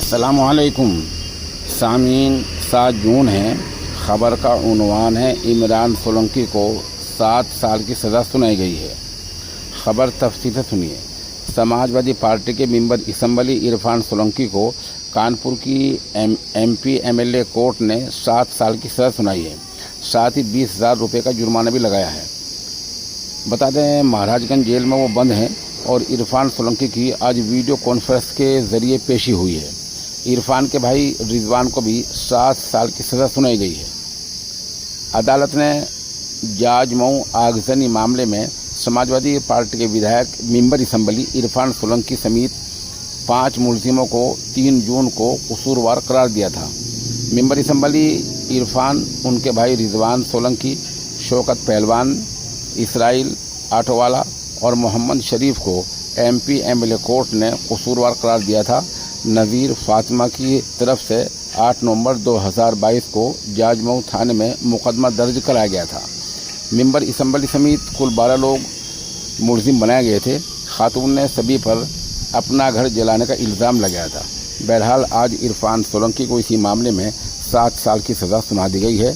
अस्सलामुअलैकुम सामीन। 7 जून है। ख़बर का उन्वान है इमरान सोलंकी को 7 साल की सज़ा सुनाई गई है। ख़बर तफसील से सुनिए। समाजवादी पार्टी के मेंबर असम्बली इरफान सोलंकी को कानपुर की एमपी एमएलए कोर्ट ने 7 साल की सज़ा सुनाई है। साथ ही 20,000 रुपये का जुर्माना भी लगाया है। बता दें, महाराजगंज जेल में वो बंद हैं और इरफान सोलंकी की आज वीडियो कॉन्फ्रेंस के ज़रिए पेशी हुई है। इरफान के भाई रिजवान को भी 7 साल की सज़ा सुनाई गई है। अदालत ने जाज मऊ आगजनी मामले में समाजवादी पार्टी के विधायक मेंबर असम्बली इरफान सोलंकी समेत 5 मुलजिमों को 3 जून को कसूरवार करार दिया था। मेंबर असम्बली इरफान, उनके भाई रिजवान सोलंकी, शौकत पहलवान, इसराइल आटोवाला और मोहम्मद शरीफ को एमपी एमएलए कोर्ट ने कसूरवार करार दिया था। नज़ीर फातिमा की तरफ से 8 नवंबर 2022 को जाजमऊ थाने में मुकदमा दर्ज कराया गया था। मेंबर असम्बली समेत कुल 12 लोग मुलजिम बनाए गए थे। खातून ने सभी पर अपना घर जलाने का इल्ज़ाम लगाया था। बहरहाल आज इरफान सोलंकी को इसी मामले में 7 साल की सज़ा सुना दी गई है।